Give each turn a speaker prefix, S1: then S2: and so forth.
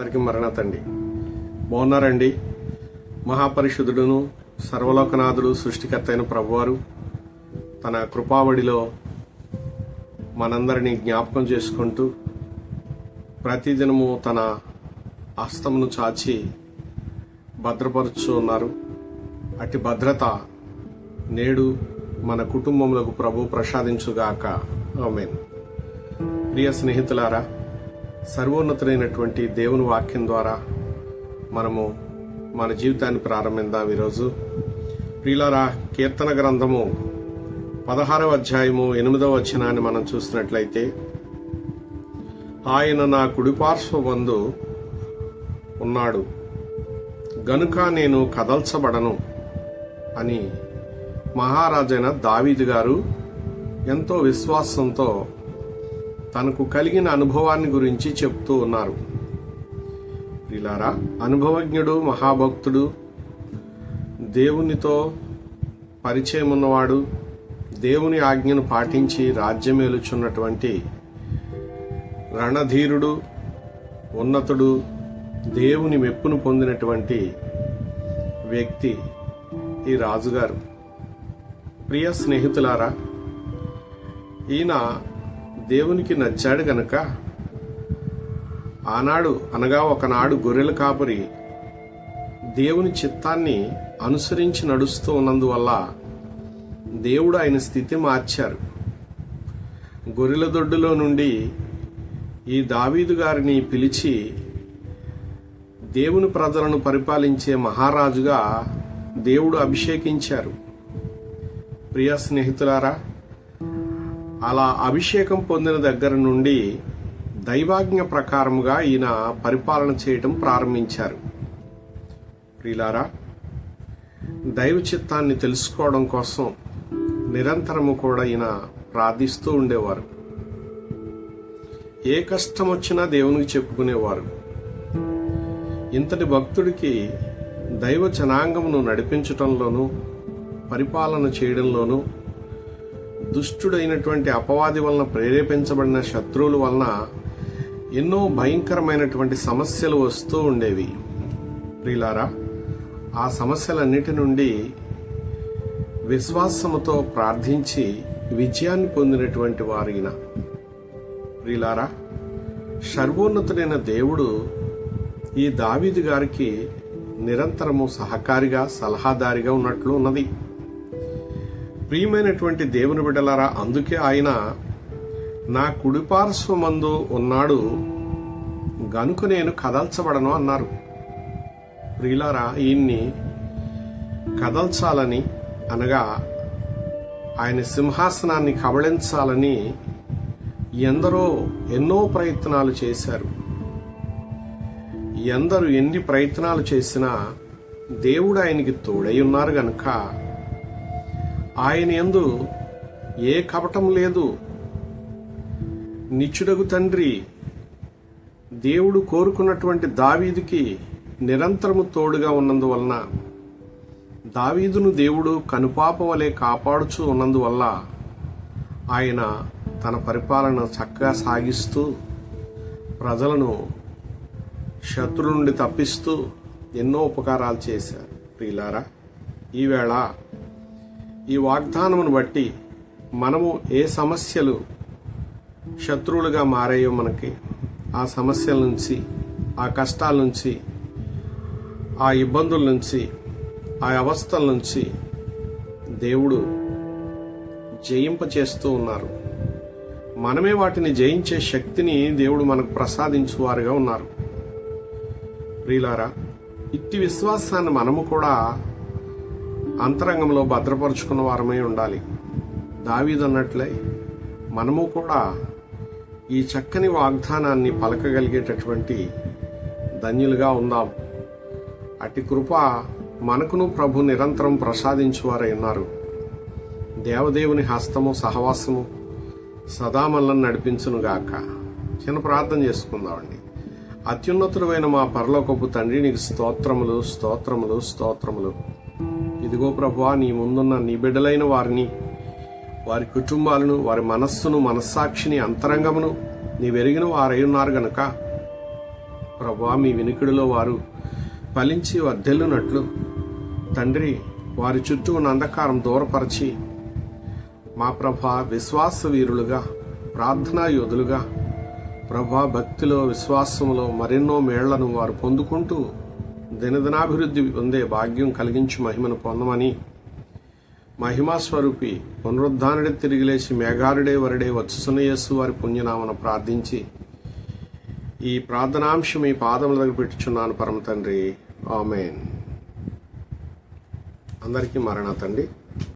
S1: అందరికీ మరణతండి. బాగున్నారండి? మహాపరిశుద్ధుడును సర్వలోకనాథుడు సృష్టికర్త అయిన ప్రభువారు తన కృపావడిలో మనందరినీ జ్ఞాపకం చేసుకుంటూ ప్రతిదినము తన హస్తమును చాచి భద్రపరుచు ఉన్నారు. అట్టి భద్రత నేడు మన కుటుంబములకు ప్రభు ప్రసాదించుగాక. ఆమేన్. ప్రియ స్నేహితులారా, సర్వోన్నతుడైనటువంటి దేవుని వాక్యం ద్వారా మనము మన జీవితాన్ని ప్రారంభిద్దాం. ఈరోజు ప్రియులారా, కీర్తన గ్రంథము 16వ అధ్యాయము 8వ వచనాన్ని మనం చూసినట్లయితే, ఆయన నా కుడిపార్శ్వమందు ఉన్నాడు గనుక నేను కదల్చబడను అని మహారాజైన దావీదు గారు ఎంతో విశ్వాసంతో తనకు కలిగిన అనుభవాన్ని గురించి చెప్తూ ఉన్నారు. ప్రియులారా, అనుభవజ్ఞుడు, మహాభక్తుడు, దేవునితో పరిచయం ఉన్నవాడు, దేవుని ఆజ్ఞను పాటించి రాజ్యమేలుచున్నటువంటి రణధీరుడు, ఉన్నతుడు, దేవుని మెప్పును పొందినటువంటి వ్యక్తి ఈ రాజుగారు. ప్రియ స్నేహితులారా, ఈయన దేవునికి నచ్చాడు గనక ఆనాడు అనగా ఒకనాడు గొర్రెల కాపరి దేవుని చిత్తాన్ని అనుసరించి నడుస్తూ ఉన్నందువల్ల దేవుడు ఆయన స్థితి మార్చారు. గొర్రెల దొడ్డులో నుండి ఈ దావీదు గారిని పిలిచి దేవుని ప్రజలను పరిపాలించే మహారాజుగా దేవుడు అభిషేకించారు. ప్రియ స్నేహితులారా, అలా అభిషేకం పొందిన దగ్గర నుండి దైవాజ్ఞ ప్రకారముగా ఈయన పరిపాలన చేయటం ప్రారంభించారు. ప్రియులారా, దైవ చిత్తాన్ని తెలుసుకోవడం కోసం నిరంతరము కూడా ఈయన ప్రార్థిస్తూ ఉండేవారు. ఏ కష్టం వచ్చినా దేవునికి చెప్పుకునేవారు. ఇంతటి భక్తుడికి దైవ జనాంగమును నడిపించటంలోనూ పరిపాలన చేయడంలోనూ దుష్టుడైనటువంటి అపవాది వలన ప్రేరేపించబడిన శత్రువుల వలన ఎన్నో భయంకరమైనటువంటి సమస్యలు వస్తూ ఉండేవి. ప్రియులారా, ఆ సమస్యలన్నిటి నుండి విశ్వాసముతో ప్రార్థించి విజయాన్ని పొందినటువంటి వారిన ప్రియులారా, సర్వోన్నతుడైన దేవుడు ఈ దావీదు గారికి నిరంతరము సహకారిగా, సలహాదారిగా ఉన్నట్లు ఉన్నది. ప్రియమైనటువంటి దేవుని బిడ్డలారా, అందుకే ఆయన నా కుడిపార్శ్వమందు ఉన్నాడు గనుక నేను కదల్చబడను అన్నారు. ప్రియులారా, ఈయన్ని కదల్చాలని అనగా ఆయన సింహాసనాన్ని కబళించాలని ఎందరో ఎన్నో ప్రయత్నాలు చేశారు. ఎందరు ఎన్ని ప్రయత్నాలు చేసినా దేవుడు ఆయనకి తోడై ఉన్నారు గనుక ఆయన యందు ఏ కపటం లేదు. నిత్యుడగు తండ్రి దేవుడు కోరుకున్నటువంటి దావీదుకి నిరంతరము తోడుగా ఉన్నందువలన, దావీదును దేవుడు కనుపాప వలె కాపాడుచూ ఉన్నందువల్ల ఆయన తన పరిపాలన చక్కగా సాగిస్తూ ప్రజలను శత్రువుల నుండి తప్పిస్తూ ఎన్నో ఉపకారాలు చేశారు. ప్రియులారా, ఈవేళ ఈ వాగ్దానమును బట్టి మనము ఏ సమస్యలు శత్రువులుగా మారాయో మనకి ఆ సమస్యల నుంచి, ఆ కష్టాల నుంచి, ఆ ఇబ్బందుల నుంచి, ఆ అవస్థల నుంచి దేవుడు జయింపచేస్తూ ఉన్నారు. మనమే వాటిని జయించే శక్తిని దేవుడు మనకు ప్రసాదించువారుగా ఉన్నారు. ప్రియులారా, ఇట్టి విశ్వాసాన్ని మనము కూడా అంతరంగంలో భద్రపరుచుకున్న వారమై ఉండాలి. దావీదు అన్నట్లే మనము కూడా ఈ చక్కని వాగ్దానాన్ని పలకగలిగేటటువంటి ధన్యులుగా ఉందాం. అట్టి కృప మనకును ప్రభు నిరంతరం ప్రసాదించువారై ఉన్నారు. దేవదేవుని హస్తము, సహవాసము సదా మనల్ని నడిపించునుగాక. చిన్న ప్రార్థన చేసుకుందామండి. అత్యున్నతుడైన మా పరలోకపు తండ్రి, నీకు స్తోత్రములు, స్తోత్రములు, స్తోత్రములు. ఇదిగో ప్రభువా, నీ ముందున్న నీ బిడ్డలైన వారిని, వారి కుటుంబాలను, వారి మనస్సును, మనస్సాక్షిని, అంతరంగమును నీవెరిగిన వారై ఉన్నారు గనుక ప్రభువా, మీ వినికిడిలో వారు ఫలించి వర్ధిల్లునట్లు తండ్రి, వారి చుట్టూ ఉన్న అంధకారం దూరపరిచి మా ప్రభా విశ్వాస వీరులుగా, ప్రార్థనా యోధులుగా, ప్రభా భక్తిలో విశ్వాసములో మరెన్నో మేళ్లను వారు పొందుకుంటూ దినదినాభివృద్ధి పొందే భాగ్యం కలిగించి మహిమను పొందమని, మహిమా స్వరూపి పునరుద్ధానుడే తిరిగి లేచి మేఘారుడే వరుడే వచ్చుచున్న యేసు వారి పుణ్యనామను ప్రార్థించి ఈ ప్రార్థనాంశం ఈ పాదముల దగ్గర పెట్టుచున్నాను పరమ తండ్రి. ఆమేన్. అందరికీ మరణా తండ్రి.